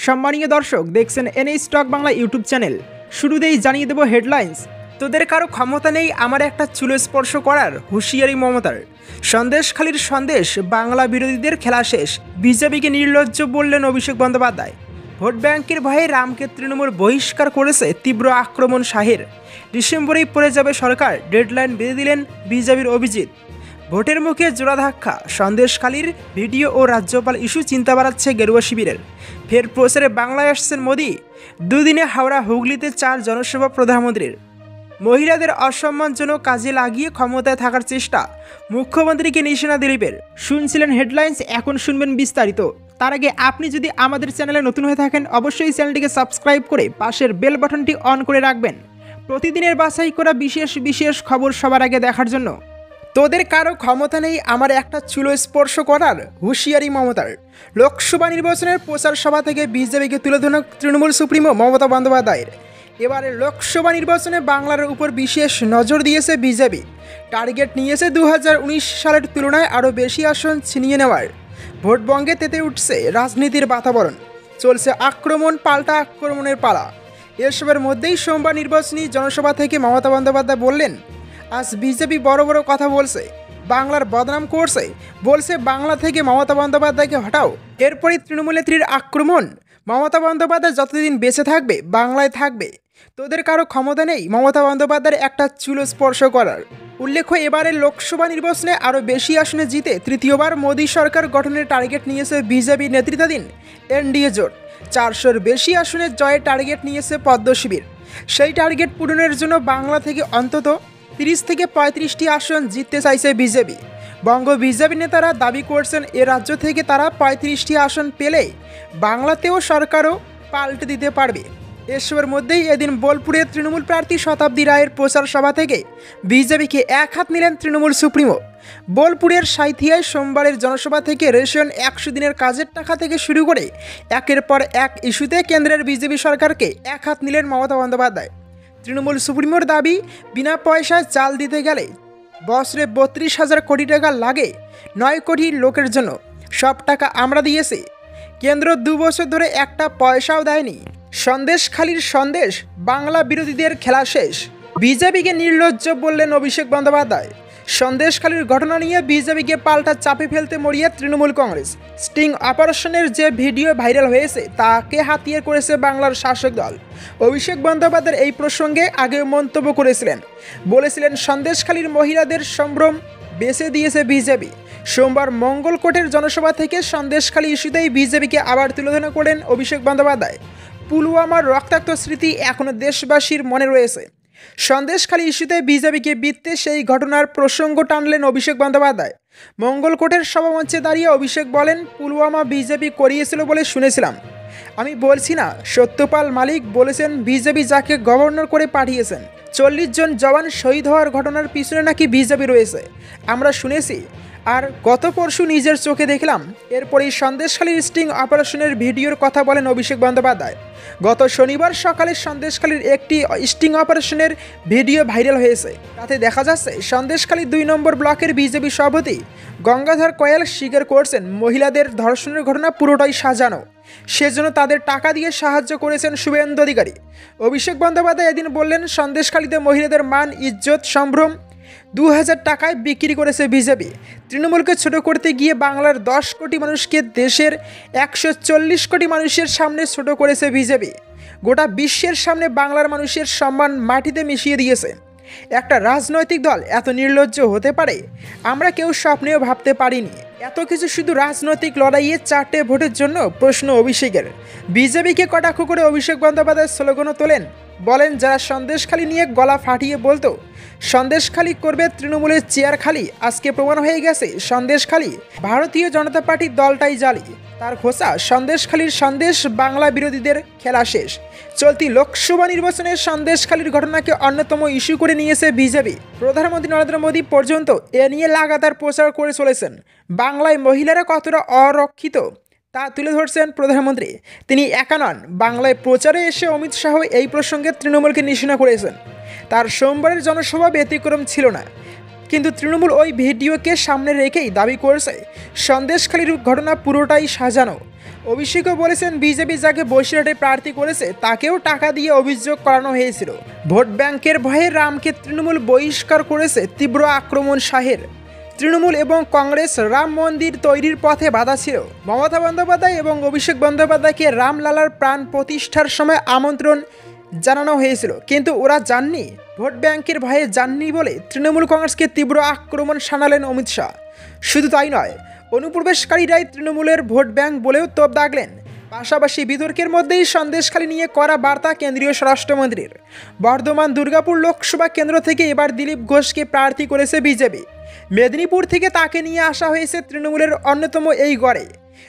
সম্মানীয় দর্শক, দেখছেন N A stock Bangla YouTube channel. শুরুতেই জানিয়ে দেব হেডলাইন্স। তোদের কারো ক্ষমতা নেই আমার একটা চুলো স্পর্শ করার, হুঁশিয়ারি মমতার। সন্দেশখালির সন্দেশ, বাংলা বিরোধীদের খেলা শেষ, বিজেপিকে নির্লজ্জ বললেন অভিষেক বন্দ্যোপাধ্যায়। ভোট ব্যাংকের ভয়ে রামকে তৃণমূল বহিষ্কার করেছে, তীব্র আক্রমণ শাহের। ডিসেম্বরেই পড়ে যাবে সরকার, ডেডলাইন বেঁধে দিলেন বিজেপির অভিজিৎ। ভোটের মুখে জোড়া ধাক্কা, সন্দেশখালির ভিডিও ও রাজ্যপাল ইস্যু চিন্তা বাড়াচ্ছে গেরুয়া শিবিরের। ফের প্রচারে বাংলায় আসছেন মোদি। দুদিনে হাওড়া হুগলিতে 4 জনসভা প্রধানমন্ত্রীর। মহিলাদের অসম্মানজনক কাজে লাগিয়ে ক্ষমতায় থাকার চেষ্টা, মুখ্যমন্ত্রীকে নিশানা দিলীপের। শুনছিলেন হেডলাইন্স, এখন শুনবেন বিস্তারিত। তার আগে আপনি যদি আমাদের চ্যানেলে নতুন হয়ে থাকেন, অবশ্যই চ্যানেলটিকে সাবস্ক্রাইব করে পাশের বেল বাটনটি অন করে রাখবেন প্রতিদিনের বাছাই করা বিশেষ বিশেষ খবর সবার আগে দেখার জন্য। তোদের কারো ক্ষমতা নেই আমার একটা চুলো স্পর্শ করার, হুঁশিয়ারি মমতার। লোকসভা নির্বাচনের প্রচার সভা থেকে বিজেপিকে তুলে ধরল তৃণমূল সুপ্রিমো মমতা বন্দ্যোপাধ্যায়ের। এবারে লোকসভা নির্বাচনে বাংলার উপর বিশেষ নজর দিয়েছে বিজেপি। টার্গেট নিয়েছে 2019 সালের তুলনায় আরও বেশি আসন ছিনিয়ে নেওয়ার। ভোটবঙ্গে তেতে উঠছে রাজনীতির বাতাবরণ, চলছে আক্রমণ পাল্টা আক্রমণের পালা। এসবের মধ্যেই সোমবার নির্বাচনী জনসভা থেকে মমতা বন্দ্যোপাধ্যায় বললেন, আজ বিজেপি বড় বড় কথা বলছে, বাংলার বদনাম করছে, বলছে বাংলা থেকে মমতা বন্দ্যোপাধ্যায়কে হটাও। এরপরই তৃণমূল নেত্রীর আক্রমণ, মমতা বন্দ্যোপাধ্যায় যতদিন বেঁচে থাকবে বাংলায় থাকবে। তোদের কারো ক্ষমতা নেই মমতা বন্দ্যোপাধ্যায়ের একটা চুলো স্পর্শ করার। উল্লেখ্য, এবারের লোকসভা নির্বাচনে আরও বেশি আসনে জিতে তৃতীয়বার মোদী সরকার গঠনের টার্গেট নিয়েছে বিজেপি নেতৃত্বাধীন এনডিএ জোট। 400-র বেশি আসনের জয়ের টার্গেট নিয়েছে পদ্ম শিবির। সেই টার্গেট পূরণের জন্য বাংলা থেকে অন্তত 30 থেকে 35টি আসন জিততে চাইছে বিজেপি। বঙ্গ বিজেপি নেতারা দাবি করছেন, এ রাজ্য থেকে তারা 35টি আসন পেলে বাংলাতেও সরকারও পাল্টে দিতে পারবে। এসবের মধ্যেই এদিন বোলপুরে তৃণমূল প্রার্থী শতাব্দী রায়ের প্রচার সভা থেকে বিজেপিকে এক হাত নিলেন তৃণমূল সুপ্রিমো। বোলপুরের সাঁইথিয়ায় সোমবারের জনসভা থেকে রেশন 100 দিনের কাজের টাকা থেকে শুরু করে একের পর এক ইস্যুতে কেন্দ্রের বিজেপি সরকারকে এক হাত নিলেন মমতা বন্দ্যোপাধ্যায়। তৃণমূল সুপ্রিমোর দাবি, বিনা পয়সায় চাল দিতে গেলে বছরে 32,000 কোটি টাকা লাগে 9 কোটি লোকের জন্য। সব টাকা আমরা দিয়েছি, কেন্দ্র 2 বছর ধরে একটা পয়সাও দেয়নি। সন্দেশখালির সন্দেশ, বাংলা বিরোধীদের খেলা শেষ, বিজেপিকে নির্লজ্জ বললেন অভিষেক বন্দ্যোপাধ্যায়। সন্দেশখালির ঘটনা নিয়ে বিজেপিকে পাল্টা চাপে ফেলতে মরিয়া তৃণমূল কংগ্রেস। স্টিং অপারেশনের যে ভিডিও ভাইরাল হয়েছে তাকে হাতিয়ার করেছে বাংলার শাসক দল। অভিষেক বন্দ্যোপাধ্যায় এই প্রসঙ্গে আগে মন্তব্য করেছিলেন, বলেছিলেন সন্দেশখালির মহিলাদের সম্ভ্রম বেছে দিয়েছে বিজেপি। সোমবার মঙ্গলকোটের জনসভা থেকে সন্দেশখালি ইস্যুতেই বিজেপিকে আবার তুলোধনা করেন অভিষেক বন্দ্যোপাধ্যায়। পুলওয়ামার রক্তাক্ত স্মৃতি এখনও দেশবাসীর মনে রয়েছে। সন্দেশখালি ইস্যুতে বিজেপিকে বিত্তে সেই ঘটনার প্রসঙ্গ টানলেন অভিষেক বন্দ্যোপাধ্যায়। মঙ্গলকোটের সভামঞ্চে দাঁড়িয়ে অভিষেক বলেন, পুলওয়ামা বিজেপি করিয়েছিল বলে শুনেছিলাম, আমি বলছি না। সত্যপাল মালিক বলেছেন বিজেপি যাকে গভর্নর করে পাঠিয়েছেন, 40 জন জওয়ান শহীদ হওয়ার ঘটনার পিছনে নাকি বিজেপি রয়েছে, আমরা শুনেছি আর গত পরশু নিজের চোখে দেখলাম। এরপরেই সন্দেশখালির স্টিং অপারেশনের ভিডিওর কথা বলেন অভিষেক বন্দ্যোপাধ্যায়। গত শনিবার সকালে সন্দেশখালির একটি স্টিং অপারেশনের ভিডিও ভাইরাল হয়েছে। তাতে দেখা যাচ্ছে সন্দেশখালী 2 নম্বর ব্লকের বিজেপি সভাপতি গঙ্গাধর কয়াল স্বীকার করছেন, মহিলাদের ধর্ষণের ঘটনা পুরোটাই সাজানো, সেজন্য তাদের টাকা দিয়ে সাহায্য করেছেন শুভেন্দু অধিকারী। অভিষেক বন্দ্যোপাধ্যায় এদিন বললেন, সন্দেশখালীতে মহিলাদের মান, ইজ্জত, সম্ভ্রম 2000 টাকায় বিক্রি করেছে বিজেপি। তৃণমূলকে ছোট করতে গিয়ে বাংলার 10 কোটি মানুষকে দেশের 140 কোটি মানুষের সামনে ছোট করেছে বিজেপি। গোটা বিশ্বের সামনে বাংলার মানুষের সম্মান মাটিতে মিশিয়ে দিয়েছে। একটা রাজনৈতিক দল এত নির্লজ্জ হতে পারে, আমরা কেউ স্বপ্নেও ভাবতে পারিনি। এত কিছু শুধু রাজনৈতিক লড়াইয়ে 4টে ভোটের জন্য, প্রশ্ন অভিষেকের। বিজেপিকে কটাক্ষ করে অভিষেক বন্দ্যোপাধ্যায় স্লোগানও তোলেন, বলেন যারা সন্দেশখালি নিয়ে গলা ফাটিয়ে বলতো সন্দেশখালি করবে তৃণমূলের চেয়ার খালি, আজকে প্রমাণ হয়ে গেছে সন্দেশখালি ভারতীয় জনতা পার্টির দলটাই জালি। তার ঘোষা, সন্দেশখালির সন্দেশ, বাংলা বিরোধীদের খেলা শেষ। চলতি লোকসভা নির্বাচনে সন্দেশখালির ঘটনাকে অন্যতম ইস্যু করে নিয়েছে বিজেপি। প্রধানমন্ত্রী নরেন্দ্র মোদী পর্যন্ত এ নিয়ে লাগাতার প্রচার করে চলেছেন। বাংলায় মহিলারা কতটা অরক্ষিত তা তুলে ধরছেন প্রধানমন্ত্রী। তিনি একা নন, বাংলায় প্রচারে এসে অমিত শাহ এই প্রসঙ্গে তৃণমূলকে নিশানা করেছেন। তার সোমবারের জনসভা ব্যতিক্রম ছিল না। কিন্তু তৃণমূল ওই ভিডিওকে সামনে রেখেই দাবি করেছে সন্দেশখালীর ঘটনা পুরোটাই সাজানো। অভিষেকও বলেছেন বিজেপি যাকে বসিরহাটে প্রার্থী করেছে তাকেও টাকা দিয়ে অভিযোগ করানো হয়েছিল। ভোট ব্যাংকের ভয়ে রামকে তৃণমূল বহিষ্কার করেছে, তীব্র আক্রমণ শাহের। তৃণমূল এবং কংগ্রেস রাম মন্দির তৈরির পথে বাধা ছিল। মমতা বন্দ্যোপাধ্যায় এবং অভিষেক বন্দ্যোপাধ্যায়কে রামলালার প্রাণ প্রতিষ্ঠার সময় আমন্ত্রণ জানানো হয়েছিল, কিন্তু ওরা যাননি। ভোট ব্যাংকের ভয়ে যাননি বলে তৃণমূল কংগ্রেসকে তীব্র আক্রমণ শানালেন অমিত শাহ। শুধু তাই নয়, অনুপ্রবেশকারীরাই তৃণমূলের ভোট ব্যাংক বলেও তোপ দাগলেন। পাশাপাশি বিতর্কের মধ্যেই সন্দেশখালী নিয়ে করা বার্তা কেন্দ্রীয় স্বরাষ্ট্রমন্ত্রীর। বর্ধমান দুর্গাপুর লোকসভা কেন্দ্র থেকে এবার দিলীপ ঘোষকে প্রার্থী করেছে বিজেপি। মেদিনীপুর থেকে তাকে নিয়ে আসা হয়েছে তৃণমূলের অন্যতম এই গড়ে।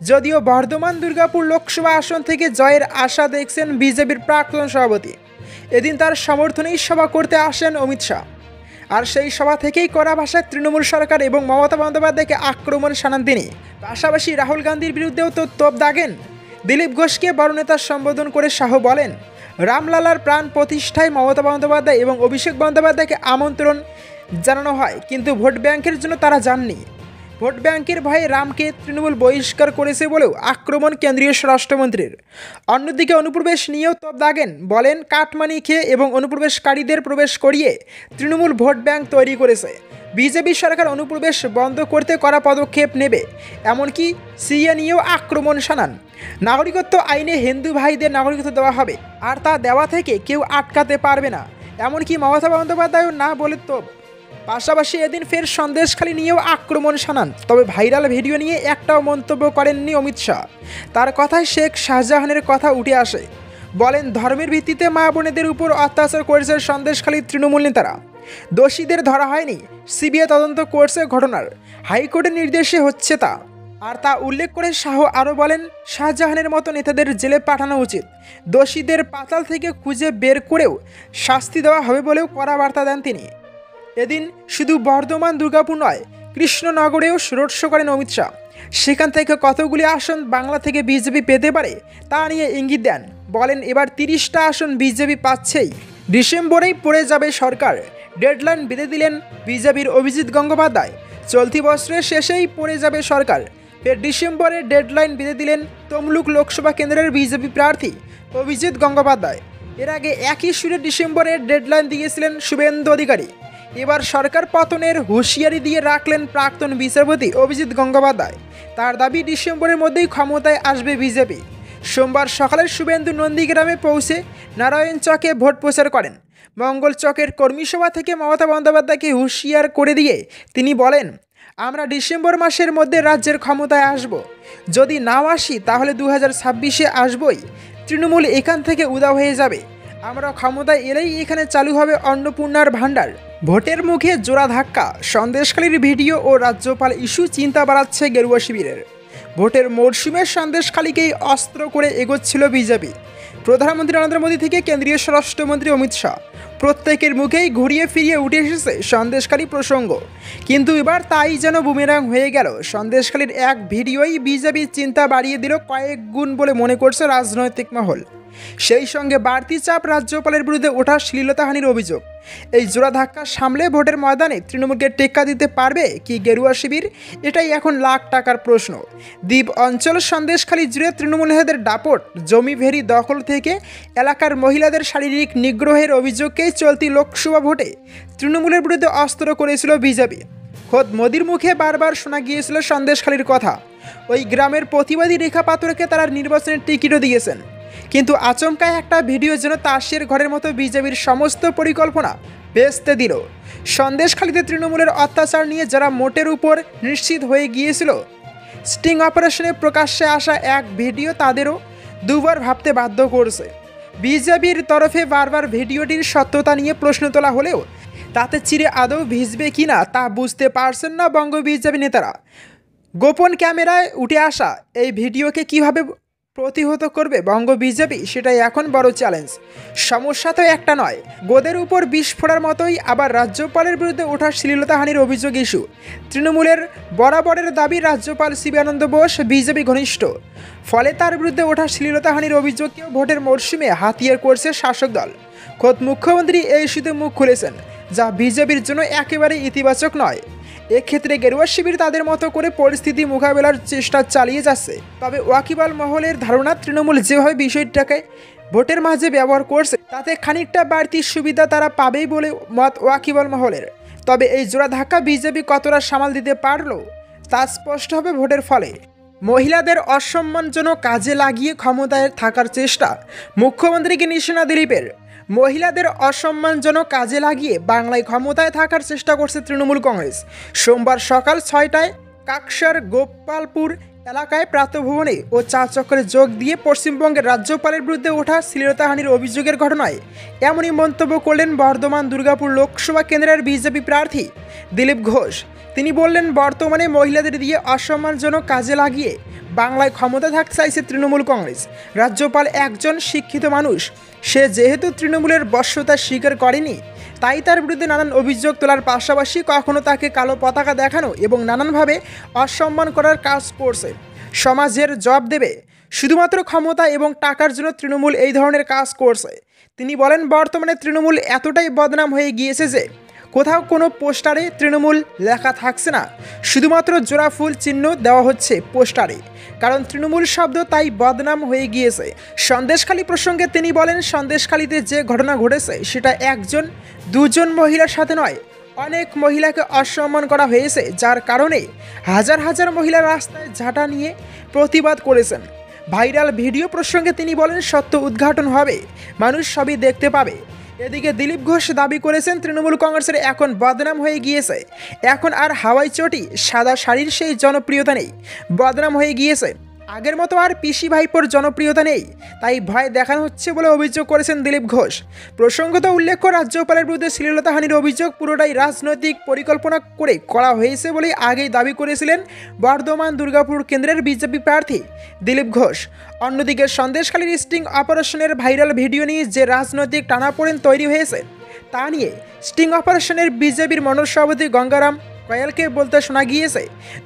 যদিও বর্ধমান দুর্গাপুর লোকসভা আসন থেকে জয়ের আশা দেখছেন বিজেপির প্রাক্তন সভাপতি। এদিন তার সমর্থনেই সভা করতে আসেন অমিত শাহ। আর সেই সভা থেকেই কড়া ভাষায় তৃণমূল সরকার এবং মমতা বন্দ্যোপাধ্যায়কে আক্রমণ শানান তিনি। পাশাপাশি রাহুল গান্ধীর বিরুদ্ধেও তো তোপ দাগেন। দিলীপ ঘোষকে বড় নেতা সম্বোধন করে শাহ বলেন, রামলালার প্রাণ প্রতিষ্ঠায় মমতা বন্দ্যোপাধ্যায় এবং অভিষেক বন্দ্যোপাধ্যায়কে আমন্ত্রণ জানানো হয়, কিন্তু ভোট ব্যাংকের জন্য তারা যাননি। ভোট ব্যাংকের ভয়ে রামকে তৃণমূল বহিষ্কার করেছে বলেও আক্রমণ কেন্দ্রীয় স্বরাষ্ট্রমন্ত্রীর। অন্যদিকে অনুপ্রবেশ নিয়েও তোপ দাগেন, বলেন কাটমানি খেয়ে এবং অনুপ্রবেশকারীদের প্রবেশ করিয়ে তৃণমূল ভোট ব্যাংক তৈরি করেছে। বিজেপি সরকার অনুপ্রবেশ বন্ধ করতে কড়া পদক্ষেপ নেবে, এমনকি সিএ নিয়েও আক্রমণ শানান। নাগরিকত্ব আইনে হিন্দু ভাইদের নাগরিকত্ব দেওয়া হবে, আর তা দেওয়া থেকে কেউ আটকাতে পারবে না, এমনকি মমতা বন্দ্যোপাধ্যায়ও না বলে তোপ। পাশাপাশি এদিন ফের সন্দেশখালী নিয়েও আক্রমণ শানান। তবে ভাইরাল ভিডিও নিয়ে একটাও মন্তব্য করেননি অমিত শাহ। তার কথায় শেখ শাহজাহানের কথা উঠে আসে। বলেন, ধর্মের ভিত্তিতে মা বোনেদের উপর অত্যাচার করেছে সন্দেশখালীর তৃণমূল নেতারা। দোষীদের ধরা হয়নি, সিবিআই তদন্ত করছে ঘটনার, হাইকোর্টের নির্দেশে হচ্ছে তা। আর তা উল্লেখ করে শাহ আরও বলেন, শাহজাহানের মতো নেতাদের জেলে পাঠানো উচিত, দোষীদের পাতাল থেকে খুঁজে বের করেও শাস্তি দেওয়া হবে বলেও কড়া বার্তা দেন তিনি। এদিন শুধু বর্ধমান দুর্গাপুর নয়, কৃষ্ণনগরেও রোড শো করেন অমিত শাহ। সেখান থেকে কতগুলি আসন বাংলা থেকে বিজেপি পেতে পারে তা নিয়ে ইঙ্গিত দেন। বলেন, এবার 30টা আসন বিজেপি পাচ্ছেই, ডিসেম্বরেই পড়ে যাবে সরকার, ডেডলাইন বেঁধে দিলেন বিজেপির অভিজিৎ গঙ্গোপাধ্যায়। চলতি বছরের শেষেই পড়ে যাবে সরকার, ফের ডিসেম্বরে ডেডলাইন বেঁধে দিলেন তমলুক লোকসভা কেন্দ্রের বিজেপি প্রার্থী অভিজিৎ গঙ্গোপাধ্যায়। এর আগে একই সুরে ডিসেম্বরে ডেডলাইন দিয়েছিলেন শুভেন্দু অধিকারী। এবার সরকার পতনের হুঁশিয়ারি দিয়ে রাখলেন প্রাক্তন বিচারপতি অভিজিৎ গঙ্গোপাধ্যায়। তার দাবি, ডিসেম্বরের মধ্যেই ক্ষমতায় আসবে বিজেপি। সোমবার সকালে শুভেন্দু নন্দীগ্রামে পৌঁছে নারায়ণ চকে ভোট প্রচার করেন। মঙ্গল চকের কর্মীসভা থেকে মমতা বন্দ্যোপাধ্যায়কে হুঁশিয়ার করে দিয়ে তিনি বলেন, আমরা ডিসেম্বর মাসের মধ্যে রাজ্যের ক্ষমতায় আসব, যদি নাও আসি তাহলে 2026-এ আসবই। তৃণমূল এখান থেকে উধাও হয়ে যাবে, আমরা ক্ষমতায় এলেই এখানে চালু হবে অন্নপূর্ণার ভাণ্ডার। ভোটের মুখে জোড়া ধাক্কা, সন্দেশখালীর ভিডিও ও রাজ্যপাল ইস্যু চিন্তা বাড়াচ্ছে গেরুয়া শিবিরের। ভোটের মরশুমে সন্দেশখালীকেই অস্ত্র করে এগোচ্ছিল বিজেপি। প্রধানমন্ত্রী নরেন্দ্র মোদী থেকে কেন্দ্রীয় স্বরাষ্ট্রমন্ত্রী অমিত শাহ, প্রত্যেকের মুখেই ঘুরিয়ে ফিরিয়ে উঠে এসেছে সন্দেশখালী প্রসঙ্গ। কিন্তু এবার তাই যেন বুমেরাং হয়ে গেল। সন্দেশখালীর এক ভিডিওই বিজেপির চিন্তা বাড়িয়ে দিল কয়েক গুণ বলে মনে করছে রাজনৈতিক মহল। সেই সঙ্গে বাড়তি চাপ রাজ্যপালের বিরুদ্ধে ওঠা শ্লীলতাহানির অভিযোগ। এই জোড়া ধাক্কা সামলে ভোটের ময়দানে তৃণমূলকে টেক্কা দিতে পারবে কি গেরুয়া শিবির? এটাই এখন লাখ টাকার প্রশ্ন। দ্বীপ অঞ্চল সন্দেশখালী জুড়ে তৃণমূল নেতাদের দাপট, জমি ভেরি দখল থেকে এলাকার মহিলাদের শারীরিক নিগ্রহের অভিযোগকেই চলতি লোকসভা ভোটে তৃণমূলের বিরুদ্ধে অস্ত্র করেছিল বিজেপি। খোদ মোদির মুখে বারবার শোনা গিয়েছিল সন্দেশখালীর কথা। ওই গ্রামের প্রতিবাদী রেখা পাত্রকে তারা নির্বাচনের টিকিটও দিয়েছেন। কিন্তু আচমকা একটা ভিডিও যেন তাসের ঘরের মতো বিজেপির সমস্ত পরিকল্পনা ভেস্তে দিল। সন্দেশখালীতে তৃণমূলের অত্যাচার নিয়ে যারা মোটের উপর নিশ্চিত হয়ে গিয়েছিল, স্টিং অপারেশনে প্রকাশ্যে আসা এক ভিডিও তাদেরও দুবার ভাবতে বাধ্য করছে। বিজেপির তরফে বারবার ভিডিওটির সত্যতা নিয়ে প্রশ্ন তোলা হলেও তাতে চিরে আদৌ ভিজবে কিনা তা বুঝতে পারছেন না বঙ্গ বিজেপি নেতারা। গোপন ক্যামেরায় উঠে আসা এই ভিডিওকে কিভাবে প্রতিহত করবে বঙ্গ বিজেপি, সেটাই এখন বড় চ্যালেঞ্জ। সমস্যা তো একটা নয়, গোদের উপর বিষ ফোড়ার মতোই আবার রাজ্যপালের বিরুদ্ধে ওঠা শ্লীলতাহানির অভিযোগ ইস্যু। তৃণমূলের বরাবরের দাবি রাজ্যপাল সিবি আনন্দ বোস বিজেপি ঘনিষ্ঠ, ফলে তার বিরুদ্ধে ওঠা শ্লীলতাহানির অভিযোগকেও ভোটের মরশুমে হাতিয়ার করছে শাসক দল। খোদ মুখ্যমন্ত্রী এই ইস্যুতে মুখ খুলেছেন। যা বিজেপির জন্য একেবারে ইতিবাচক নয়। এক্ষেত্রে গেরুয়া শিবির তাদের মতো করে পরিস্থিতি মোকাবেলার চেষ্টা চালিয়ে যাচ্ছে। তবে ওয়াকিবহাল মহলের ধারণা, তৃণমূল যেভাবে বিষয়টাকে ভোটের মাঝে ব্যবহার করছে তাতে খানিকটা বাড়তি সুবিধা তারা পাবেই বলে মত ওয়াকিবহাল মহলের। তবে এই জোড়া ধাক্কা বিজেপি কতটা সামাল দিতে পারল তা স্পষ্ট হবে ভোটের ফলে। মহিলাদের অসম্মানজনক কাজে লাগিয়ে ক্ষমতায় থাকার চেষ্টা, মুখ্যমন্ত্রীকে নিশানা দিলীপের। মহিলাদের অসম্মানজনক কাজে লাগিয়ে বাংলায় ক্ষমতায় থাকার চেষ্টা করছে তৃণমূল কংগ্রেস। সোমবার সকাল 6টায় কাকসার গোপালপুর এলাকায় প্রাতঃভ্রমণে ও চা চক্রে যোগ দিয়ে পশ্চিমবঙ্গের রাজ্যপালের বিরুদ্ধে ওঠা শ্লীলতাহানির অভিযোগের ঘটনায় এমনই মন্তব্য করলেন বর্ধমান দুর্গাপুর লোকসভা কেন্দ্রের বিজেপি প্রার্থী দিলীপ ঘোষ। তিনি বললেন, বর্তমানে মহিলাদের দিয়ে অসম্মানজনক কাজে লাগিয়ে বাংলায় ক্ষমতা থাকতে চাইছে তৃণমূল কংগ্রেস। রাজ্যপাল একজন শিক্ষিত মানুষ, সে যেহেতু তৃণমূলের বশ্যতা স্বীকার করেনি, তাই তার বিরুদ্ধে নানান অভিযোগ তোলার পাশাপাশি কখনো তাকে কালো পতাকা দেখানো এবং নানানভাবে অসম্মান করার কাজ করছে। সমাজের জবাব দেবে। শুধুমাত্র ক্ষমতা এবং টাকার জন্য তৃণমূল এই ধরনের কাজ করছে। তিনি বলেন, বর্তমানে তৃণমূল এতটাই বদনাম হয়ে গিয়েছে যে কোথাও কোনো পোস্টারে তৃণমূল লেখা থাকছে না, শুধুমাত্র জোড়া ফুল চিহ্ন দেওয়া হচ্ছে পোস্টারে, কারণ তৃণমূল শব্দ তাই বদনাম হয়ে গিয়েছে। সন্দেশখালী প্রসঙ্গে তিনি বলেন, সন্দেশখালীতে যে ঘটনা ঘটেছে সেটা একজন দুজন মহিলার সাথে নয়, অনেক মহিলাকে অসম্মান করা হয়েছে, যার কারণে হাজার হাজার মহিলা রাস্তায় ঝাঁটা নিয়ে প্রতিবাদ করেছেন। ভাইরাল ভিডিও প্রসঙ্গে তিনি বলেন, সত্য উদ্ঘাটন হবে, মানুষ সবই দেখতে পাবে। এদিকে দিলীপ ঘোষ দাবি করেছেন, তৃণমূল কংগ্রেসের এখন বদনাম হয়ে গিয়েছে। এখন আর হাওয়াই চটি সাদা শাড়ির সেই জনপ্রিয়তা নেই, বদনাম হয়ে গিয়েছে। আগের মতো আর পিসি ভাইপোর জনপ্রিয়তা নেই, তাই ভয় দেখানো হচ্ছে বলে অভিযোগ করেছেন দিলীপ ঘোষ। প্রসঙ্গত উল্লেখ্য, রাজ্যপালের বিরুদ্ধে শ্লীলতাহানির অভিযোগ পুরোটাই রাজনৈতিক পরিকল্পনা করে করা হয়েছে বলেই আগেই দাবি করেছিলেন বর্ধমান দুর্গাপুর কেন্দ্রের বিজেপি প্রার্থী দিলীপ ঘোষ। অন্যদিকে সন্দেশখালীর স্টিং অপারেশনের ভাইরাল ভিডিও নিয়ে যে রাজনৈতিক টানাপোড়েন তৈরি হয়েছে তা নিয়ে স্টিং অপারেশনের বিজেপির মণ্ডল সভাপতি গঙ্গারাম কয়ালকে বলতে শোনা গিয়েছে,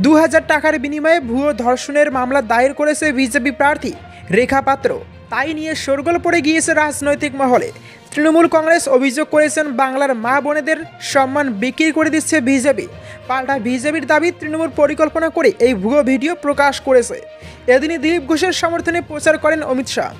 2000 টাকার বিনিময়ে ভুয়ো ধর্ষণের মামলা দায়ের করেছে বিজেপি প্রার্থী রেখা পাত্র। তাই নিয়ে শোরগোল পড়ে গিয়েছে রাজনৈতিক মহলে। তৃণমূল কংগ্রেস অভিযোগ করেছেন, বাংলার মা বোনেদের সম্মান বিক্রি করে দিচ্ছে বিজেপি। পাল্টা বিজেপির দাবি, তৃণমূল পরিকল্পনা করে এই ভুয়ো ভিডিও প্রকাশ করেছে। এদিনই দিলীপ ঘোষের সমর্থনে প্রচার করেন অমিত শাহ।